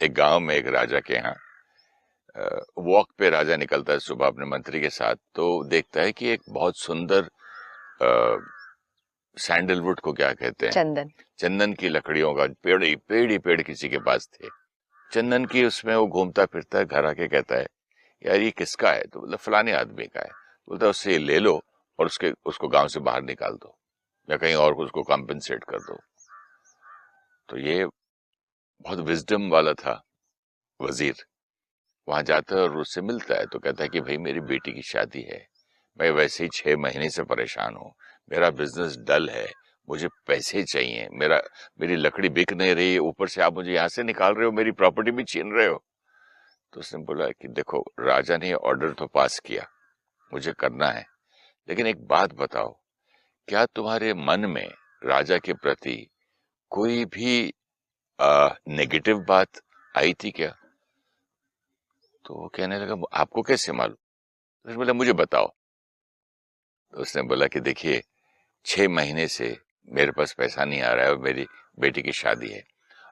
एक गांव में एक राजा के यहाँ वॉक पे राजा निकलता है सुबह अपने मंत्री के साथ, तो देखता है कि एक बहुत सुंदर सैंडलवुड को क्या कहते हैं, चंदन, चंदन की लकड़ियों का पेड़ किसी के पास थे, चंदन की। उसमें वो घूमता फिरता है, घर आके कहता है यार ये किसका है, तो मतलब फलाने आदमी का है। तो बोलता है उससे ये ले लो और उसको गांव से बाहर निकाल दो या कहीं और उसको कॉम्पेंसेट कर दो। तो ये बहुत विजडम वाला था वजीर। वहां जाता है और उससे मिलता है तो कहता है कि भाई मेरी बेटी की शादी है, मैं वैसे ही 6 महीने से परेशान हूँ, मेरा बिजनेस डल है, मुझे पैसे चाहिए, मेरी लकड़ी बिक नहीं रही है, ऊपर से आप मुझे यहाँ से निकाल रहे हो, मेरी प्रॉपर्टी भी छीन रहे हो। तो उसने बोला कि देखो राजा ने ऑर्डर तो पास किया, मुझे करना है, लेकिन एक बात बताओ, क्या तुम्हारे मन में राजा के प्रति कोई भी नेगेटिव बात आई थी क्या? तो वो कहने लगा आपको कैसे मालूम? तो उसने बोला मुझे बताओ। तो उसने बोला कि देखिए 6 महीने से मेरे पास पैसा नहीं आ रहा है और मेरी बेटी की शादी है,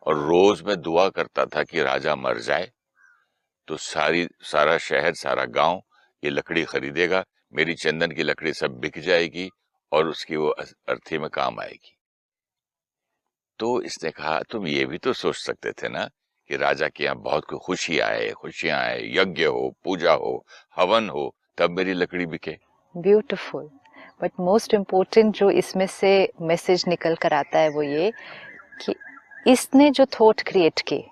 और रोज मैं दुआ करता था कि राजा मर जाए तो सारा शहर सारा गांव ये लकड़ी खरीदेगा, मेरी चंदन की लकड़ी सब बिक जाएगी और उसकी वो अर्थी में काम आएगी। तो इसने कहा तुम ये भी तो सोच सकते थे ना कि राजा के यहाँ बहुत खुशियां आए, यज्ञ हो, पूजा हो, हवन हो, तब मेरी लकड़ी बिके। ब्यूटीफुल। बट मोस्ट इम्पोर्टेंट जो इसमें से मैसेज निकल कर आता है वो ये कि इसने जो थॉट क्रिएट की,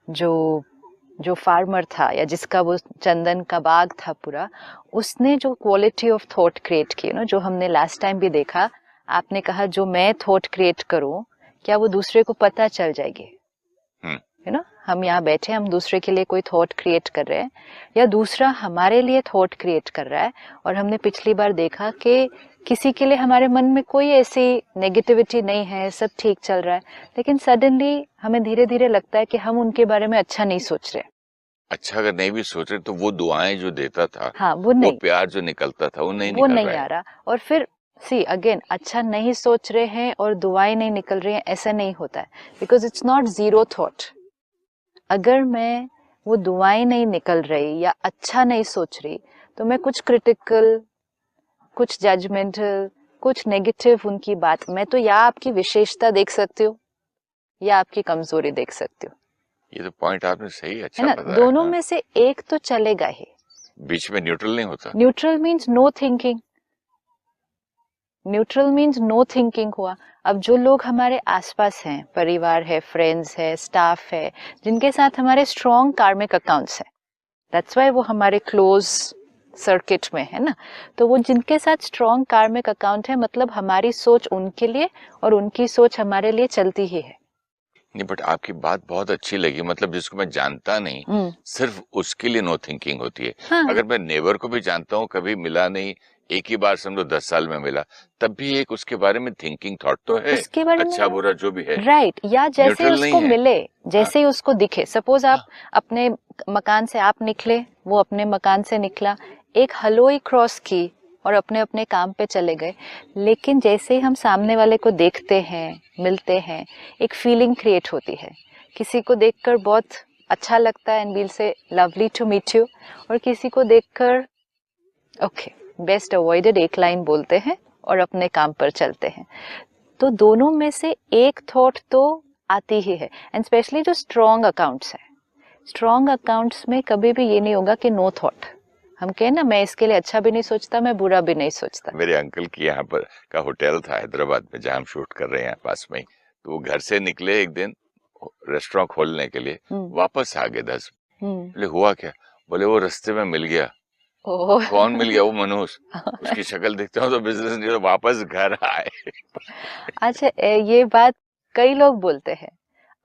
जो फार्मर था या जिसका वो चंदन का बाग था पूरा, उसने जो क्वालिटी ऑफ थॉट क्रिएट की ना, जो हमने लास्ट टाइम भी देखा, आपने कहा जो मैं थॉट क्रिएट करूं क्या वो दूसरे को पता चल जाएगी, है ना? हम यहाँ बैठे हम दूसरे के लिए कोई थॉट क्रिएट कर रहे हैं या दूसरा हमारे लिए थॉट क्रिएट कर रहा है, और हमने पिछली बार देखा कि किसी के लिए हमारे मन में कोई ऐसी नेगेटिविटी नहीं है, सब ठीक चल रहा है, लेकिन सडनली हमें धीरे धीरे लगता है कि हम उनके बारे में अच्छा नहीं सोच रहे। अच्छा अगर नहीं भी सोच रहे तो वो दुआएं जो देता था, हाँ, वो प्यार जो निकलता था वो नहीं आ रहा। और फिर सी अगेन, अच्छा नहीं सोच रहे हैं और दुआएं नहीं निकल रही हैं, ऐसा नहीं होता है, because it's not zero thought. अगर मैं वो दुआएं नहीं निकल रही या अच्छा नहीं सोच रही तो मैं कुछ क्रिटिकल, कुछ जजमेंटल, कुछ नेगेटिव उनकी बात, मैं तो या आपकी विशेषता देख सकती हूँ या आपकी कमजोरी देख सकती हूँ। ये तो पॉइंट आपने सही अच्छा है ना? बताया। दोनों में से एक तो चलेगा ही। बीच में न्यूट्रल नहीं होता। Neutral means no thinking. Neutral means no thinking हुआ। अब जो लोग हमारे आसपास हैं, परिवार है, फ्रेंड्स है, स्टाफ है, जिनके साथ हमारे स्ट्रॉन्ग कार्मिक अकाउंट्स हैं, दैट्स वाई वो हमारे क्लोज सर्किट में है ना, तो वो जिनके साथ स्ट्रॉन्ग कार्मिक अकाउंट है, मतलब हमारी सोच उनके लिए और उनकी सोच हमारे लिए चलती ही है। नहीं बट आपकी बात बहुत अच्छी लगी, मतलब जिसको मैं जानता नहीं सिर्फ उसके लिए नो थिंकिंग होती है। हाँ। अगर मैं नेबर को भी जानता हूँ, कभी मिला नहीं, एक ही बार समझो 10 साल में मिला, तब भी एक उसके बारे में थिंकिंग थॉट तो है, उसके बारे अच्छा में बुरा जो भी है, राइट। या जैसे उसको मिले, जैसे ही उसको दिखे, सपोज आप अपने मकान से आप निकले, वो अपने मकान से निकला, एक हलोई क्रॉस की और अपने अपने काम पे चले गए, लेकिन जैसे ही हम सामने वाले को देखते हैं, मिलते हैं, एक फीलिंग क्रिएट होती है। किसी को देखकर बहुत अच्छा लगता है एंड वील से लवली टू मीट यू, और किसी को देखकर ओके बेस्ट अवॉइडेड, एक लाइन बोलते हैं और अपने काम पर चलते हैं। तो दोनों में से एक थॉट तो आती ही है, एंड स्पेशली जो स्ट्रॉन्ग अकाउंट्स है, स्ट्रॉन्ग अकाउंट्स में कभी भी ये नहीं होगा कि नो थॉट। हम कहें ना, मैं इसके लिए अच्छा भी नहीं सोचता, मैं बुरा भी नहीं सोचता। मेरे अंकल की यहाँ पर का होटल था हैदराबाद में जहाँ हम शूट कर रहे हैं पास में ही, तो वो घर से निकले एक दिन रेस्टोरेंट खोलने के लिए, वापस आ गए 10। बोले हुआ क्या? बोले वो रास्ते में मिल गया। कौन मिल गया? वो मनोज। उसकी शक्ल देखते हो तो बिजनेस नहीं, तो वापस घर आए। अच्छा, ये बात कई लोग बोलते हैं।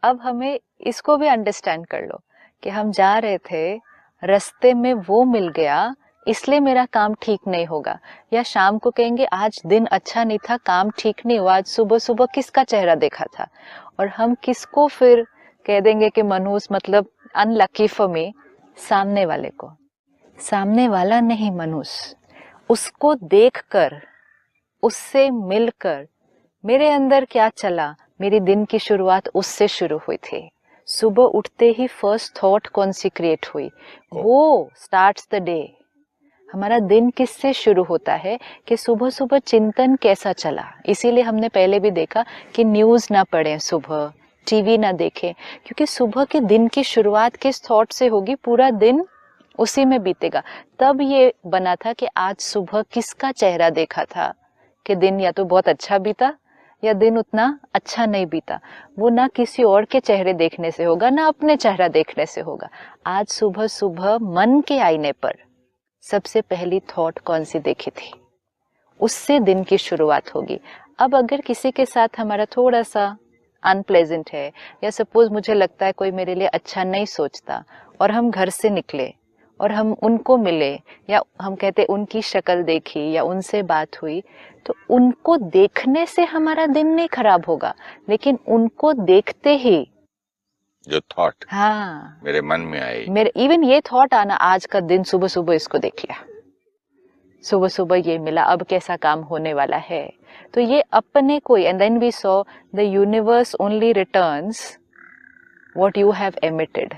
अब हमें इसको भी अंडरस्टैंड कर लो कि हम जा रहे थे, रास्ते में वो मिल गया, इसलिए मेरा काम ठीक नहीं होगा, या शाम को कहेंगे आज दिन अच्छा नहीं था, काम ठीक नहीं हुआ, आज सुबह सुबह किसका चेहरा देखा था, और हम किसको फिर कह देंगे कि मनहूस, मतलब अनलकी फॉर मी, सामने वाले को। सामने वाला नहीं मनहूस, उसको देखकर, उससे मिलकर मेरे अंदर क्या चला, मेरी दिन की शुरुआत उससे शुरू हुई थी। सुबह उठते ही फर्स्ट थॉट कौन सी क्रिएट हुई, वो स्टार्ट्स द डे। हमारा दिन किससे शुरू होता है कि सुबह सुबह चिंतन कैसा चला। इसीलिए हमने पहले भी देखा कि न्यूज़ ना पढ़ें, सुबह टीवी ना देखें, क्योंकि सुबह के दिन की शुरुआत किस थॉट से होगी, पूरा दिन उसी में बीतेगा। तब ये बना था कि आज सुबह किसका चेहरा देखा था कि दिन या तो बहुत अच्छा बीता या दिन उतना अच्छा नहीं बीता। वो ना किसी और के चेहरे देखने से होगा, ना अपने चेहरा देखने से होगा। आज सुबह सुबह मन के आईने पर सबसे पहली थॉट कौन सी देखी थी, उससे दिन की शुरुआत होगी। अब अगर किसी के साथ हमारा थोड़ा सा अनप्लेजेंट है, या सपोज मुझे लगता है कोई मेरे लिए अच्छा नहीं सोचता, और हम घर से निकले और हम उनको मिले, या हम कहते उनकी शक्ल देखी या उनसे बात हुई, तो उनको देखने से हमारा दिन नहीं खराब होगा, लेकिन उनको देखते ही जो थॉट हाँ मेरे मन में आई, मेरे इवन ये थॉट आना, आज का दिन सुबह सुबह इसको देख लिया, सुबह सुबह ये मिला, अब कैसा काम होने वाला है, तो ये अपने को। And then we saw the universe only returns what you have emitted.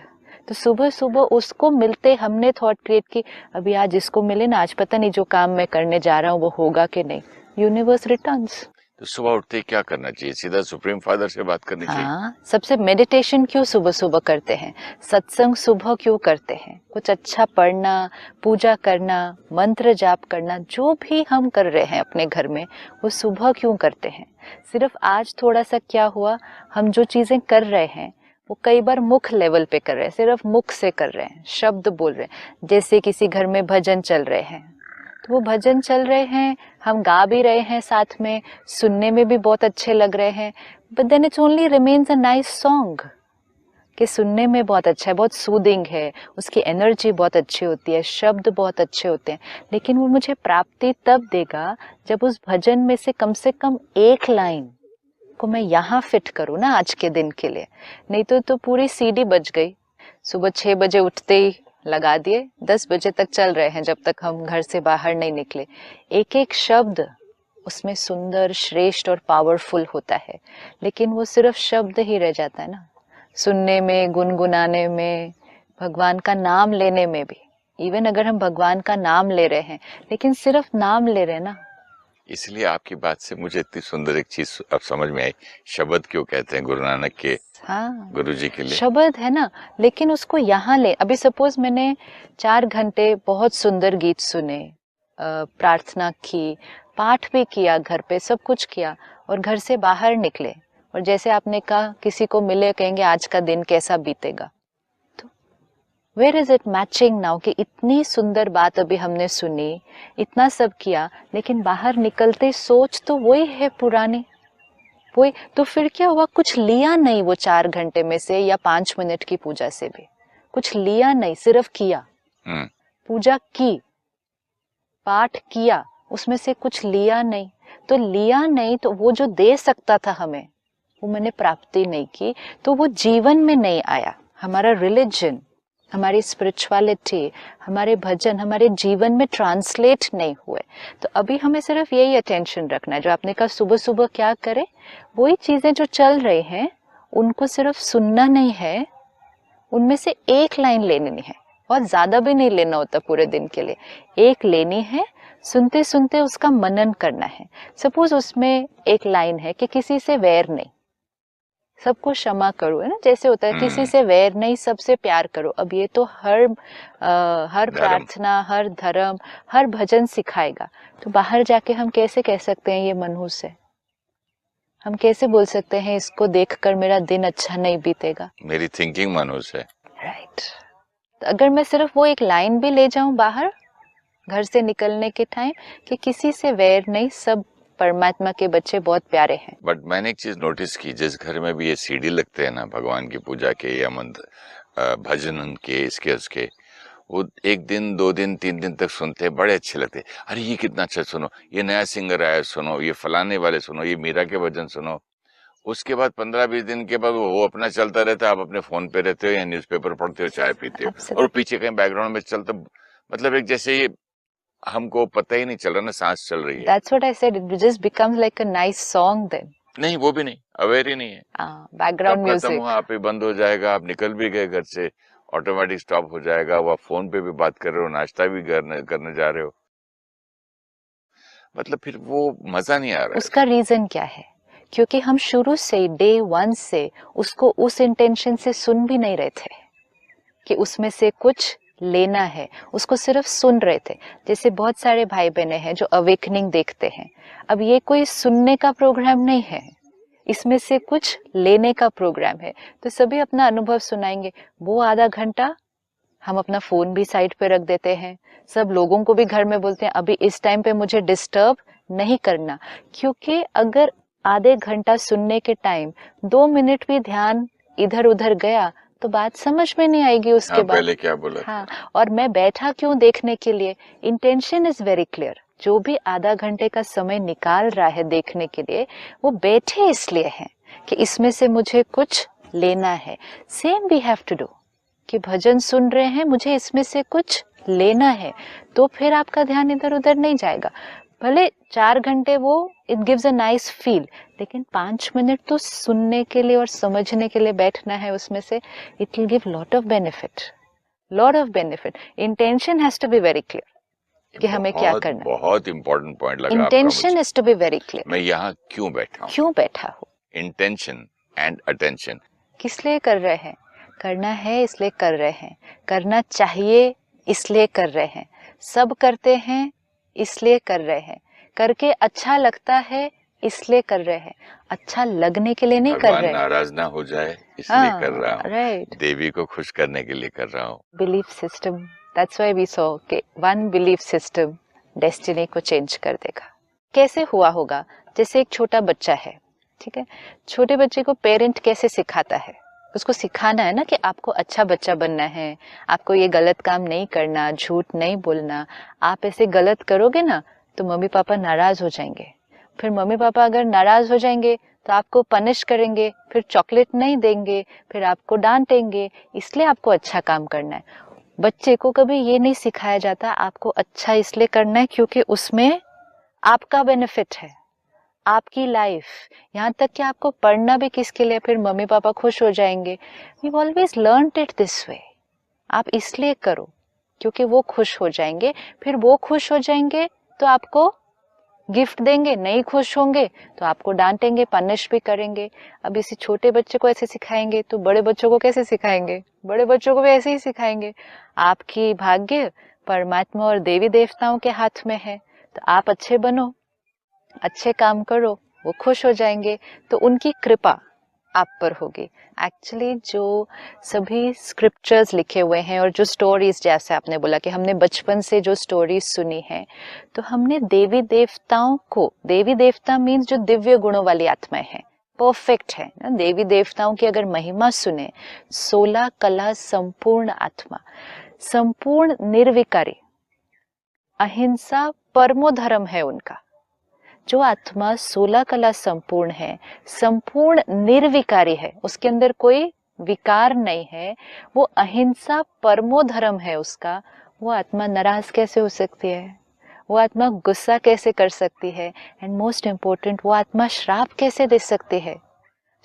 तो सुबह सुबह उसको मिलते हमने थॉट क्रिएट की, अभी आज इसको मिले ना, आज पता नहीं जो काम मैं करने जा रहा हूँ वो होगा कि नहीं। Universe returns. तो सुबह उठते ही क्या करना चाहिए? सीधा सुप्रीम फादर से बात करनी चाहिए? हाँ, सबसे मेडिटेशन क्यों सुबह सुबह करते हैं, सत्संग सुबह क्यों करते हैं, कुछ अच्छा पढ़ना, पूजा करना, मंत्र जाप करना, जो भी हम कर रहे हैं अपने घर में, वो सुबह क्यों करते हैं। सिर्फ आज थोड़ा सा क्या हुआ, हम जो चीजें कर रहे हैं वो कई बार मुख लेवल पे कर रहे हैं, सिर्फ मुख से कर रहे हैं, शब्द बोल रहे हैं। जैसे किसी घर में भजन चल रहे हैं, तो वो भजन चल रहे हैं, हम गा भी रहे हैं साथ में, सुनने में भी बहुत अच्छे लग रहे हैं, but then it's only remains a nice song, कि सुनने में बहुत अच्छा है, बहुत सूदिंग है, उसकी एनर्जी बहुत अच्छी होती है, शब्द बहुत अच्छे होते हैं, लेकिन वो मुझे प्राप्ति तब देगा जब उस भजन में से कम एक लाइन को मैं यहाँ फिट करूँ ना आज के दिन के लिए। नहीं तो पूरी सीडी बज गई। सुबह 6 बजे उठते ही लगा दिए, 10 बजे तक चल रहे हैं, जब तक हम घर से बाहर नहीं निकले। एक एक शब्द उसमें सुंदर, श्रेष्ठ और पावरफुल होता है, लेकिन वो सिर्फ शब्द ही रह जाता है ना। सुनने में, गुनगुनाने में, भगवान का नाम लेने में भी, इवन अगर हम भगवान का नाम ले रहे हैं लेकिन सिर्फ नाम ले रहे हैं ना। इसलिए आपकी बात से मुझे इतनी सुंदर एक चीज अब समझ में आई, शब्द क्यों कहते हैं गुरु नानक के, हाँ, गुरुजी के लिए शब्द है ना, लेकिन उसको यहाँ ले। अभी सपोज मैंने 4 घंटे बहुत सुंदर गीत सुने, प्रार्थना की, पाठ भी किया, घर पे सब कुछ किया, और घर से बाहर निकले, और जैसे आपने कहा किसी को मिले, कहेंगे आज का दिन कैसा बीतेगा, तो where is it matching now, कि इतनी सुंदर बात अभी हमने सुनी, इतना सब किया, लेकिन बाहर निकलते सोच तो वही है पुरानी, वही। तो फिर क्या हुआ, कुछ लिया नहीं वो 4 घंटे में से, या 5 मिनट की पूजा से भी कुछ लिया नहीं, सिर्फ किया, पूजा की, पाठ किया, उसमें से कुछ लिया नहीं। तो लिया नहीं, तो वो जो दे सकता था हमें, वो मैंने प्राप्ति नहीं की, तो वो जीवन में नहीं आया। हमारा रिलीजन, हमारी स्पिरिचुअलिटी, हमारे भजन हमारे जीवन में ट्रांसलेट नहीं हुए। तो अभी हमें सिर्फ यही अटेंशन रखना है, जो आपने कहा सुबह सुबह क्या करें, वही चीजें जो चल रही हैं उनको सिर्फ सुनना नहीं है, उनमें से एक लाइन लेनी है, और ज्यादा भी नहीं लेना होता पूरे दिन के लिए, एक लेनी है, सुनते सुनते उसका मनन करना है। सपोज उसमें एक लाइन है कि किसी से वैर नहीं, सबको क्षमा करो, है ना, जैसे होता है किसी से वैर नहीं, सबसे प्यार करो। अब ये तो हर प्रार्थना, हर धर्म, हर भजन सिखाएगा। तो बाहर जाके हम कैसे कह सकते हैं ये मनहूस है, हम कैसे बोल सकते हैं इसको देखकर मेरा दिन अच्छा नहीं बीतेगा, मेरी थिंकिंग मनहूस है, राइट। तो अगर मैं सिर्फ वो एक लाइन भी ले जाऊं बाहर घर से निकलने के टाइम, कि किसी से वैर नहीं, सब परमात्मा के बच्चे बहुत प्यारे हैं। बट मैंने एक चीज नोटिस की, जिस घर में भी ये सीडी लगते हैं ना भगवान की पूजा के या मंत्र भजन के, इसके उसके, वो 1 दिन 2 दिन 3 दिन तक सुनते हैं, बड़े अच्छे लगते हैं। अरे ये कितना अच्छा, सुनो ये नया सिंगर आया सुनो, ये फलाने वाले सुनो, ये मीरा के भजन सुनो। उसके बाद 15-20 दिन के बाद वो अपना चलता रहता है, आप अपने फोन पे रहते हो या न्यूज़पेपर पढ़ते हो, चाय पीते हो, और पीछे कहीं बैकग्राउंड में चलता, मतलब एक जैसे ये हमको पता ही नहीं चल रहा ना, सांस चल रही है। That's what I said, it just becomes like a nice song then. नहीं, वो भी नहीं, अवेयर ही नहीं है। बैकग्राउंड कब खत्म म्यूजिक। हुआ, आप ही बंद हो जाएगा, आप निकल भी गए घर से, ऑटोमेटिक स्टॉप हो जाएगा, वो आप फोन पे भी बात कर रहे हो, नाश्ता भी करने करने जा रहे हो, मतलब फिर वो मजा नहीं आ रहा है। उसका रीजन क्या है? क्योंकि हम शुरू से डे वन से उसको उस इंटेंशन से सुन भी नहीं रहे थे कि उसमें से कुछ लेना है, उसको सिर्फ सुन रहे थे। जैसे बहुत सारे भाई बहने हैं जो अवेकनिंग देखते हैं, अब ये कोई सुनने का प्रोग्राम नहीं है, इसमें से कुछ लेने का प्रोग्राम है। तो सभी अपना अनुभव सुनाएंगे। वो आधा घंटा हम अपना फोन भी साइड पे रख देते हैं, सब लोगों को भी घर में बोलते हैं अभी इस टाइम पे मुझे डिस्टर्ब नहीं करना, क्योंकि अगर आधे घंटा सुनने के टाइम 2 मिनट भी ध्यान इधर उधर गया तो बात समझ में नहीं आएगी उसके हाँ, बाद। पहले क्या बोला था? हाँ, और मैं बैठा क्यों देखने के लिए, इंटेंशन इज वेरी क्लियर। जो भी आधा घंटे का समय निकाल रहा है देखने के लिए, वो बैठे इसलिए है कि इसमें से मुझे कुछ लेना है। Same we have to do, कि भजन सुन रहे हैं, मुझे इसमें से कुछ लेना है, तो फिर आपका ध्यान इधर उधर नहीं जाएगा। भले 4 घंटे वो it gives a nice feel, लेकिन 5 मिनट तो सुनने के लिए और समझने के लिए बैठना है उसमें से, it will give lot of benefit. Intention has to be very clear कि हमें क्या करना है। बहुत इंपॉर्टेंट पॉइंट लगा आपका इंटेंशन मुझे। Has to be very clear. मैं यहाँ क्यों बैठा हूँ, क्यों बैठा हो, इंटेंशन एंड अटेंशन। किस लिए कर रहे हैं, करना है इसलिए कर रहे हैं, करना चाहिए इसलिए कर रहे हैं, सब करते हैं इसलिए कर रहे हैं, करके अच्छा लगता है इसलिए कर रहे हैं, अच्छा लगने के लिए नहीं कर भगवान रहे हैं। नाराज ना हो जाए इसलिए कर रहा हूँ, राइट। देवी को खुश करने के लिए कर रहा हूँ। Belief system, that's why we saw कि वन बिलीफ सिस्टम डेस्टिनी को चेंज कर देगा। कैसे हुआ होगा? जैसे एक छोटा बच्चा है, ठीक है, छोटे बच्चे को पेरेंट कैसे सिखाता है, उसको सिखाना है ना कि आपको अच्छा बच्चा बनना है, आपको ये गलत काम नहीं करना, झूठ नहीं बोलना, आप ऐसे गलत करोगे ना तो मम्मी पापा नाराज हो जाएंगे, फिर मम्मी पापा अगर नाराज हो जाएंगे तो आपको पनिश करेंगे, फिर चॉकलेट नहीं देंगे, फिर आपको डांटेंगे, इसलिए आपको अच्छा काम करना है। बच्चे को कभी ये नहीं सिखाया जाता आपको अच्छा इसलिए करना है क्योंकि उसमें आपका बेनिफिट है, आपकी लाइफ, यहाँ तक कि आपको पढ़ना भी किसके लिए, फिर मम्मी पापा खुश हो जाएंगे। We always learned it this way, आप इसलिए करो क्योंकि वो खुश हो जाएंगे, फिर वो खुश हो जाएंगे तो आपको गिफ्ट देंगे, नहीं खुश होंगे तो आपको डांटेंगे, पनिश भी करेंगे। अब इसी छोटे बच्चे को ऐसे सिखाएंगे तो बड़े बच्चों को कैसे सिखाएंगे, बड़े बच्चों को भी ऐसे ही सिखाएंगे। आपकी भाग्य परमात्मा और देवी देवताओं के हाथ में है, तो आप अच्छे बनो, अच्छे काम करो, वो खुश हो जाएंगे, तो उनकी कृपा आप पर होगी। एक्चुअली जो सभी स्क्रिप्चर्स लिखे हुए हैं और जो स्टोरीज, जैसे आपने बोला कि हमने बचपन से जो स्टोरीज सुनी है, तो हमने देवी देवताओं को, देवी देवता मीन्स जो दिव्य गुणों वाली आत्माएं हैं, परफेक्ट है ना, देवी देवताओं की अगर महिमा सुने, 16 कला संपूर्ण आत्मा, संपूर्ण निर्विकारी, अहिंसा परमो धर्म है उनका। जो आत्मा 16 कला संपूर्ण है, संपूर्ण निर्विकारी है, उसके अंदर कोई विकार नहीं है, वो अहिंसा परमो धर्म है उसका, वो आत्मा नाराज कैसे हो सकती है, वो आत्मा गुस्सा कैसे कर सकती है, एंड मोस्ट इम्पोर्टेंट वो आत्मा श्राप कैसे दे सकती है?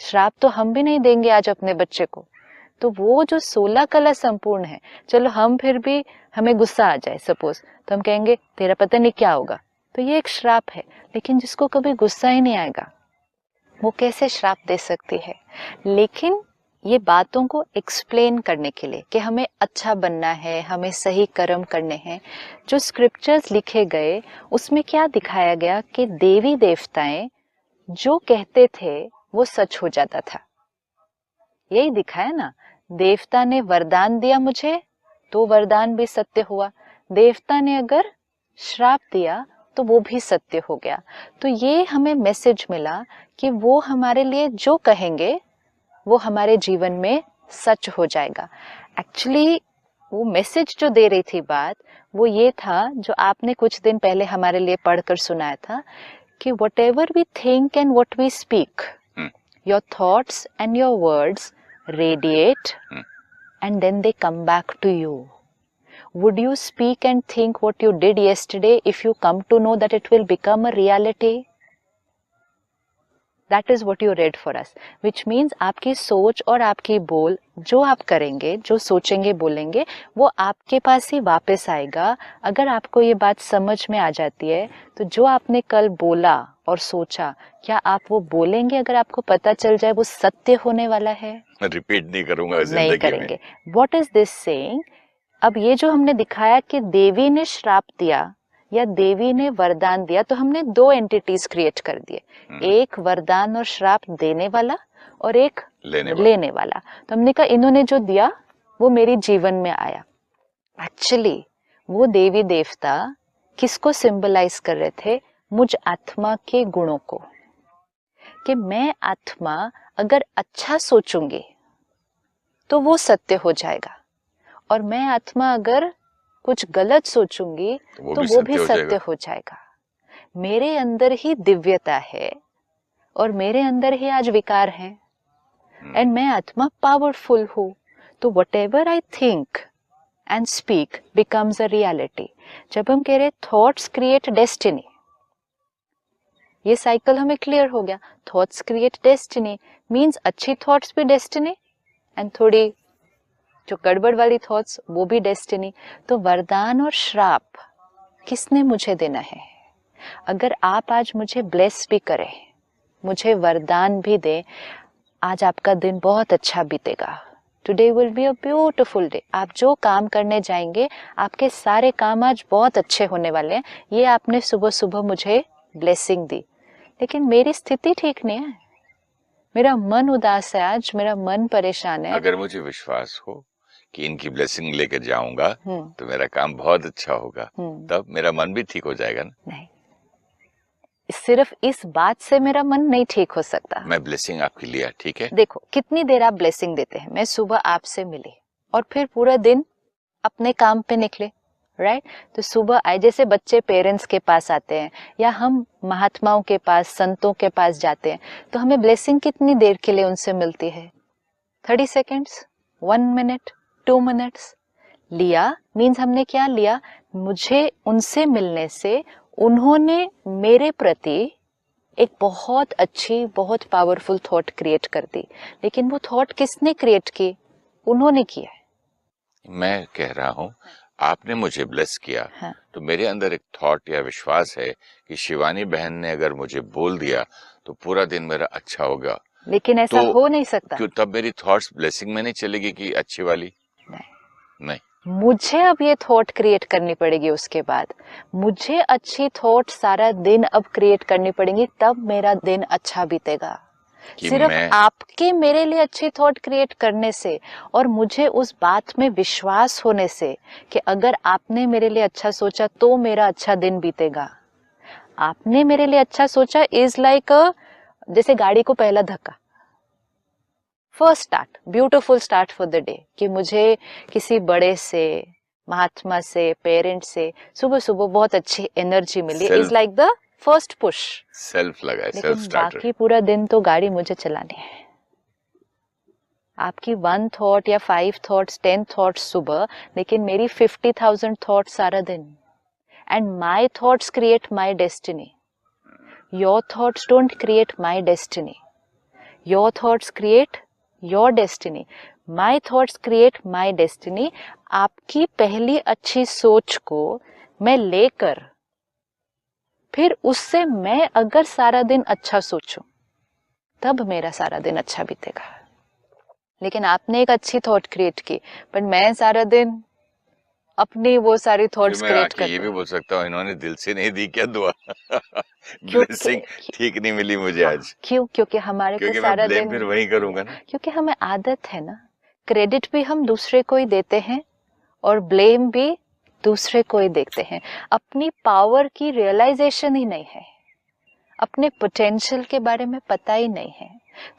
श्राप तो हम भी नहीं देंगे आज अपने बच्चे को। तो वो जो 16 कला संपूर्ण है, चलो हम फिर भी, हमें गुस्सा आ जाए सपोज, तो हम कहेंगे तेरा पता नहीं क्या होगा, तो ये एक श्राप है। लेकिन जिसको कभी गुस्सा ही नहीं आएगा, वो कैसे श्राप दे सकती है? लेकिन ये बातों को एक्सप्लेन करने के लिए कि हमें अच्छा बनना है, हमें सही कर्म करने हैं, जो स्क्रिप्चर्स लिखे गए उसमें क्या दिखाया गया कि देवी देवताएं जो कहते थे वो सच हो जाता था। यही दिखाया ना, देवता ने वरदान दिया मुझे तो वरदान भी सत्य हुआ, देवता ने अगर श्राप दिया तो वो भी सत्य हो गया। तो ये हमें मैसेज मिला कि वो हमारे लिए जो कहेंगे वो हमारे जीवन में सच हो जाएगा। एक्चुअली वो मैसेज जो दे रही थी बात, वो ये था जो आपने कुछ दिन पहले हमारे लिए पढ़कर सुनाया था कि whatever we think and what we speak, your thoughts and your words radiate and then they come back to you. Would you speak and think what you did yesterday if you come to know that it will become a reality? That is what you read for us, which means आपकी सोच और आपकी बोल, जो आप करेंगे, जो सोचेंगे बोलेंगे, वो आपके पास ही वापस आएगा। अगर आपको ये बात समझ में आ जाती है तो जो आपने कल बोला और सोचा, क्या आप वो बोलेंगे अगर आपको पता चल जाए वो सत्य होने वाला है? रिपीट नहीं करूंगा नहीं जिंदगी में। करेंगे। What is this saying? अब ये जो हमने दिखाया कि देवी ने श्राप दिया या देवी ने वरदान दिया, तो हमने दो एंटिटीज क्रिएट कर दिए, एक वरदान और श्राप देने वाला और एक लेने वाला। तो हमने कहा इन्होंने जो दिया वो मेरे जीवन में आया। एक्चुअली वो देवी देवता किसको सिंबलाइज कर रहे थे? मुझ आत्मा के गुणों को, कि मैं आत्मा अगर अच्छा सोचूंगी तो वो सत्य हो जाएगा, और मैं आत्मा अगर कुछ गलत सोचूंगी तो वो भी सत्य हो जाएगा। मेरे अंदर ही दिव्यता है और मेरे अंदर ही आज विकार है, एंड मैं आत्मा पावरफुल हूँ। तो what ever I think and speak becomes a reality. जब हम कह रहे थॉट्स क्रिएट डेस्टिनी, ये साइकिल हमें क्लियर हो गया। थॉट्स क्रिएट डेस्टिनी मीन्स अच्छी थॉट्स भी डेस्टिनी एंड थोड़ी जो गड़बड़ वाली थॉट्स वो भी डेस्टिनी। तो वरदान और श्राप किसने मुझे देना है? अगर आप आज मुझे ब्लेस भी करें, मुझे वरदान भी दें, आज आपका दिन बहुत अच्छा बीतेगा, today will be a beautiful day. आप जो काम करने जाएंगे आपके सारे काम आज बहुत अच्छे होने वाले हैं, ये आपने सुबह सुबह मुझे ब्लेसिंग दी। लेकिन मेरी स्थिति ठीक नहीं है, मेरा मन उदास है, आज मेरा मन परेशान है। अगर मुझे विश्वास हो कि इनकी ब्लेसिंग लेकर जाऊंगा तो मेरा काम बहुत अच्छा होगा, तब मेरा मन भी ठीक हो जाएगा ना? नहीं, सिर्फ इस बात से मेरा मन नहीं ठीक हो सकता। मैं ब्लेसिंग आपके लिए, ठीक है? देखो कितनी देर आप ब्लेसिंग देते हैं। मैं सुबह आपसे मिली और फिर पूरा दिन अपने काम पे निकले, राइट? तो सुबह आए, जैसे बच्चे पेरेंट्स के पास आते हैं या हम महात्माओं के पास, संतों के पास जाते हैं, तो हमें ब्लेसिंग कितनी देर के लिए उनसे मिलती है? 30 सेकेंड्स, 1 मिनट, 2 मिनट्स। लिया मीन्स हमने क्या लिया? मुझे उनसे मिलने से उन्होंने मेरे प्रति एक बहुत अच्छी, बहुत पावरफुल थॉट क्रिएट कर दी। लेकिन वो थॉट किसने क्रिएट की? उन्होंने किया है। मैं कह रहा हूँ आपने मुझे ब्लेस किया, हाँ। तो मेरे अंदर एक थॉट या विश्वास है कि शिवानी बहन ने अगर मुझे बोल दिया तो पूरा दिन मेरा अच्छा होगा। लेकिन ऐसा हो नहीं सकता। क्यों? तब मेरी थॉट्स ब्लेसिंग में नहीं चलेगी कि अच्छी वाली? नहीं। मुझे अब ये थॉट क्रिएट करनी पड़ेगी। उसके बाद मुझे अच्छी थॉट सारा दिन अब क्रिएट करनी पड़ेगी, तब मेरा दिन अच्छा बीतेगा। सिर्फ आपके मेरे लिए अच्छी थॉट क्रिएट करने से और मुझे उस बात में विश्वास होने से कि अगर आपने मेरे लिए अच्छा सोचा तो मेरा अच्छा दिन बीतेगा। आपने मेरे लिए अच्छा सोचा इज लाइक जैसे गाड़ी को पहला धक्का, first start, beautiful start for the day, कि मुझे किसी बड़े से, महात्मा से, पेरेंट से सुबह सुबह बहुत अच्छी एनर्जी मिली, is like the first push. Self लगा है, लेकिन बाकी पूरा दिन तो गाड़ी मुझे चलानी है। आपकी 1 थॉट या 5 थॉट्स, 10 थॉट्स सुबह, लेकिन मेरी 50,000 थॉट्स सारा दिन। And my thoughts create my destiny. Your thoughts don't create my destiny, your thoughts create your destiny. My thoughts create my destiny. आपकी पहली अच्छी सोच को मैं लेकर फिर उससे मैं अगर सारा दिन अच्छा सोचूं तब मेरा सारा दिन अच्छा बीतेगा। लेकिन आपने एक अच्छी थॉट क्रिएट की, पर मैं सारा दिन अपनी वो सारी थॉट्स क्रिएट करती हूं। ये भी बोल सकता हूँ इन्होंने दिल से नहीं दी क्या दुआ? ब्लेसिंग ठीक नहीं मिली मुझे आज। क्यों? क्योंकि हमारे को सारा दिन फिर वही करूंगा ना, क्योंकि हमें आदत है ना। क्रेडिट भी हम दूसरे को ही देते हैं और ब्लेम भी दूसरे को ही देखते हैं। अपनी पावर की रियलाइजेशन ही नहीं है, अपने पोटेंशियल के बारे में पता ही नहीं है।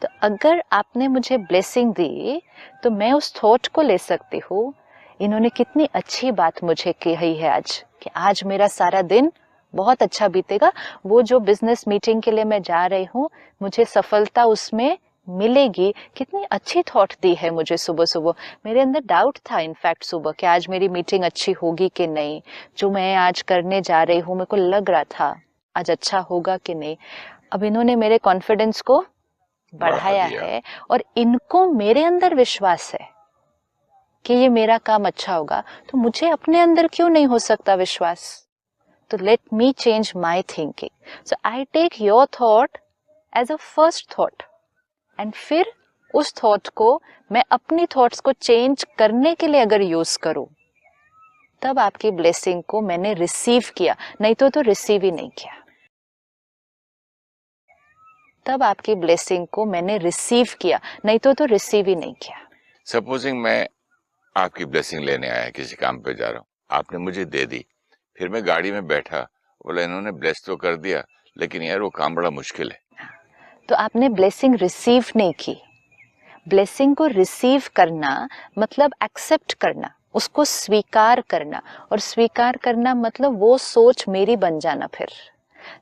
तो अगर आपने मुझे ब्लेसिंग दी तो मैं उस थॉट को ले सकती हूँ, इन्होंने कितनी अच्छी बात मुझे कही है आज, कि आज मेरा सारा दिन बहुत अच्छा बीतेगा। वो जो बिजनेस मीटिंग के लिए मैं जा रही हूँ, मुझे सफलता उसमें मिलेगी। कितनी अच्छी थॉट दी है मुझे सुबह सुबह। मेरे अंदर डाउट था इनफैक्ट सुबह कि आज मेरी मीटिंग अच्छी होगी कि नहीं, जो मैं आज करने जा रही हूँ मेरे को लग रहा था आज अच्छा होगा कि नहीं। अब इन्होंने मेरे कॉन्फिडेंस को बढ़ाया है और इनको मेरे अंदर विश्वास है कि ये मेरा काम अच्छा होगा, तो मुझे अपने अंदर क्यों नहीं हो सकता विश्वास? तो let me change my thinking. So I take your thought as a first thought and फिर उस थॉट को मैं अपनी थॉट्स को चेंज करने के लिए अगर यूज करूं, तब आपकी ब्लेसिंग को मैंने रिसीव किया, नहीं तो रिसीव ही नहीं किया. तब आपकी ब्लेसिंग को मैंने रिसीव किया, नहीं तो रिसीव ही नहीं किया. सपोजिंग मैं आपकी ब्लेसिंग लेने आया, किसी काम पे जा रहा हूँ, आपने मुझे दे दी, फिर मैं गाड़ी में बैठा, बोला इन्होंने ब्लेस तो कर दिया लेकिन यार वो काम बड़ा मुश्किल है. तो आपने ब्लेसिंग रिसीव नहीं की. ब्लेसिंग को रिसीव करना मतलब एक्सेप्ट करना, उसको स्वीकार करना, और स्वीकार करना मतलब वो सोच मेरी बन जाना. फिर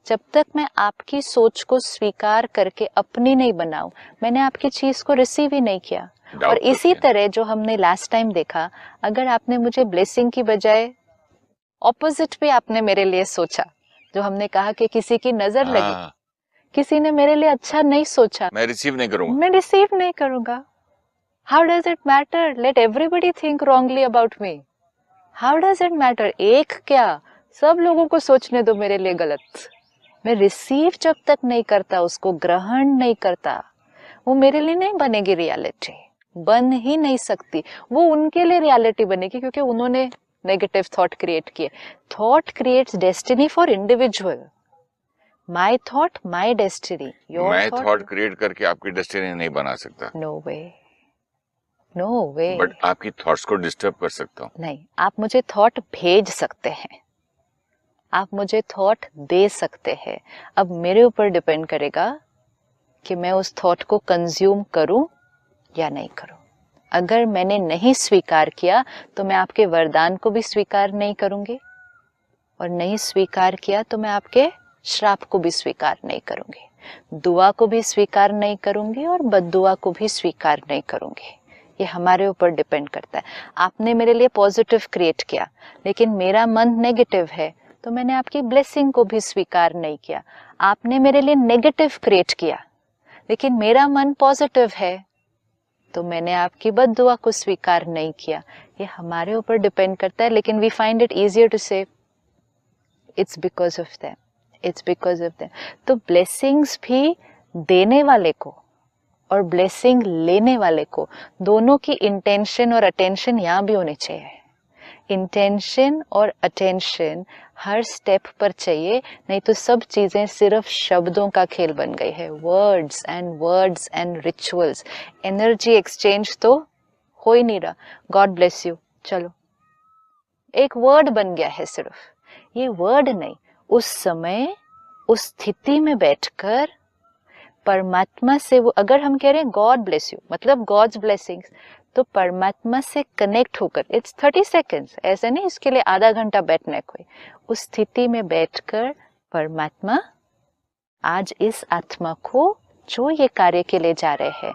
जब तक मैं आपकी सोच को स्वीकार करके अपनी नहीं बनाऊं, मैंने आपकी चीज को रिसीव ही नहीं किया. और इसी तरह जो हमने लास्ट टाइम देखा, अगर आपने मुझे ब्लेसिंग की बजाय ऑपोजिट पे आपने मेरे लिए सोचा, जो हमने कहा कि किसी की नजर लगी, किसी ने मेरे लिए अच्छा नहीं सोचा, मैं रिसीव नहीं करूंगा, मैं रिसीव नहीं करूंगा. How does it matter? Let everybody think wrongly about me. How does it matter? एक क्या, सब लोगों को सोचने दो मेरे लिए गलत. मैं रिसीव जब तक नहीं करता, उसको ग्रहण नहीं करता, वो मेरे लिए नहीं बनेगी रियलिटी. बन ही नहीं सकती. वो उनके लिए रियलिटी बनेगी क्योंकि उन्होंने नेगेटिव थॉट क्रिएट किए. Thought creates destiny for individual. My thought my destiny. मैं थॉट क्रिएट करके आपकी डेस्टिनी नहीं बना सकता. No way, no way. But आपकी थॉट्स को डिस्टर्ब कर सकता हूँ. नहीं, आप मुझे थॉट भेज सकते हैं, आप मुझे थॉट दे सकते हैं. अब मेरे ऊपर डिपेंड करेगा कि मैं उस थॉट को कंज्यूम करूं या नहीं करूं. अगर मैंने नहीं स्वीकार किया तो मैं आपके वरदान को भी स्वीकार नहीं करूंगी, और नहीं स्वीकार किया तो मैं आपके श्राप को भी स्वीकार नहीं करूंगी, दुआ को भी स्वीकार नहीं करूंगी, और बद्दुआ को भी स्वीकार नहीं करूंगी. ये हमारे ऊपर डिपेंड करता है. आपने मेरे लिए पॉजिटिव क्रिएट किया लेकिन मेरा मन नेगेटिव है, तो मैंने आपकी ब्लेसिंग को भी स्वीकार नहीं किया. आपने मेरे लिए नेगेटिव क्रिएट किया लेकिन मेरा मन पॉजिटिव है, तो मैंने आपकी बद्दुआ को स्वीकार नहीं किया. ये हमारे ऊपर डिपेंड करता है. लेकिन we find it easier to say it's because of them, it's because of them. तो ब्लेसिंग्स भी देने वाले को और ब्लेसिंग लेने वाले को, दोनों की इंटेंशन और अटेंशन यहाँ भी होनी चाहिए. इंटेंशन और अटेंशन हर स्टेप पर चाहिए, नहीं तो सब चीजें सिर्फ शब्दों का खेल बन गई है. Words and rituals, energy exchange तो हो ही नहीं रहा. गॉड ब्लेस यू, चलो एक वर्ड बन गया है सिर्फ. ये वर्ड नहीं, उस समय उस स्थिति में बैठकर परमात्मा से वो, अगर हम कह रहे हैं गॉड ब्लेस यू मतलब गॉड्स ब्लेसिंग्स, तो परमात्मा से कनेक्ट होकर, इट्स 30 सेकेंड्स, ऐसे नहीं इसके लिए आधा घंटा बैठना है कोई. उस स्थिति में बैठकर परमात्मा आज इस आत्मा को जो ये कार्य के लिए जा रहे हैं,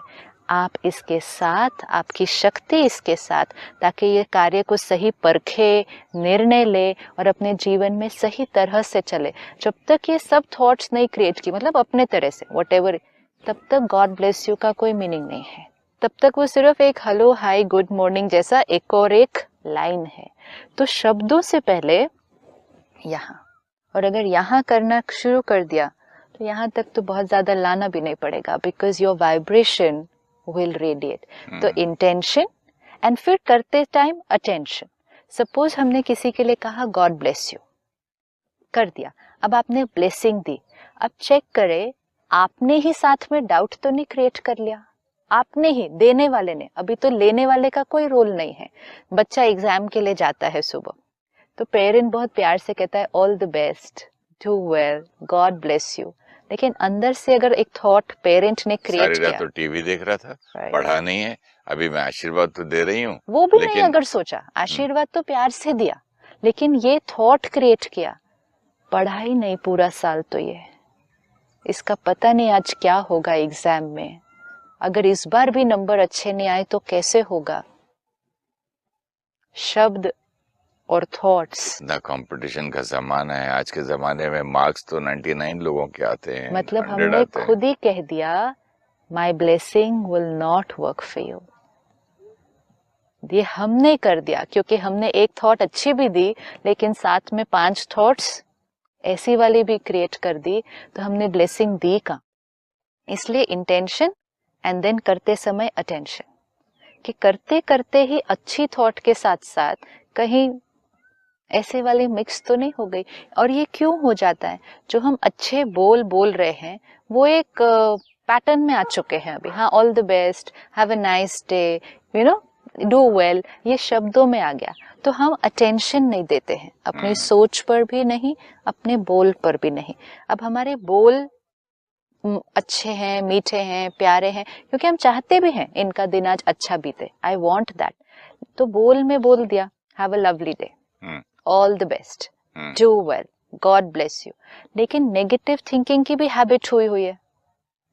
आप इसके साथ, आपकी शक्ति इसके साथ, ताकि ये कार्य को सही परखे, निर्णय ले और अपने जीवन में सही तरह से चले. जब तक ये सब थॉट्स नहीं क्रिएट की, मतलब अपने तरह से व्हाटएवर, तब तक गॉड ब्लेस यू का कोई मीनिंग नहीं है. तब तक वो सिर्फ एक हेलो हाय गुड मॉर्निंग जैसा एक और एक लाइन है. तो शब्दों से पहले यहाँ, और अगर यहाँ करना शुरू कर दिया तो यहाँ तक तो बहुत ज्यादा लाना भी नहीं पड़ेगा, because your vibration will radiate. तो इंटेंशन एंड फिर करते टाइम अटेंशन. सपोज हमने किसी के लिए कहा गॉड ब्लेस यू, कर दिया, अब आपने ब्लेसिंग दी. अब चेक करें आपने ही साथ में डाउट तो नहीं क्रिएट कर लिया. आपने ही, देने वाले ने. अभी तो लेने वाले का कोई रोल नहीं है. बच्चा एग्जाम के लिए जाता है सुबह, तो पेरेंट बहुत प्यार से कहता है all the best, do well, God bless you. लेकिन अंदर से अगर एक थॉट पेरेंट ने क्रिएट किया, तो टीवी देख रहा था, पढ़ा नहीं है, अभी मैं आशीर्वाद तो दे रही हूँ, वो भी नहीं अगर सोचा, आशीर्वाद तो प्यार से दिया, लेकिन ये थॉट क्रिएट किया, पढ़ा ही नहीं पूरा साल, तो ये इसका पता नहीं आज क्या होगा एग्जाम में. अगर इस बार भी नंबर अच्छे नहीं आए तो कैसे होगा. शब्द और थॉट्स। इतना कंपटीशन का जमाना है आज के जमाने में, मार्क्स तो 99 लोगों के आते हैं, मतलब 100 हमने आते हैं। खुद ही कह दिया my blessing will not work for you. ये हमने कर दिया क्योंकि हमने एक थॉट अच्छी भी दी लेकिन साथ में 5 थॉट्स ऐसी वाली भी क्रिएट कर दी, तो हमने ब्लेसिंग दी कहाँ। इसलिए इंटेंशन एंड देन करते समय अटेंशन, कि करते करते ही अच्छी थॉट के साथ साथ कहीं ऐसे वाली मिक्स तो नहीं हो गई। और ये क्यों हो जाता है, जो हम अच्छे बोल रहे हैं वो एक पैटर्न में आ चुके हैं अभी। हाँ, all the best, have a nice day, you know, do well, ये शब्दों में आ गया, तो हम अटेंशन नहीं देते हैं अपनी सोच पर भी नहीं, अपने बोल पर भी नहीं। अब हमारे बोल अच्छे हैं, मीठे हैं, प्यारे हैं, क्योंकि हम चाहते भी हैं इनका दिन आज अच्छा बीते, आई वॉन्ट दैट, तो बोल में बोल दिया have a lovely day, all the best, do well, God bless you. लेकिन नेगेटिव थिंकिंग की भी हैबिट हुई है,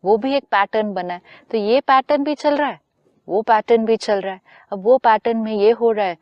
वो भी एक पैटर्न बना है, तो ये पैटर्न भी चल रहा है, वो पैटर्न भी चल रहा है। अब वो पैटर्न में ये हो रहा है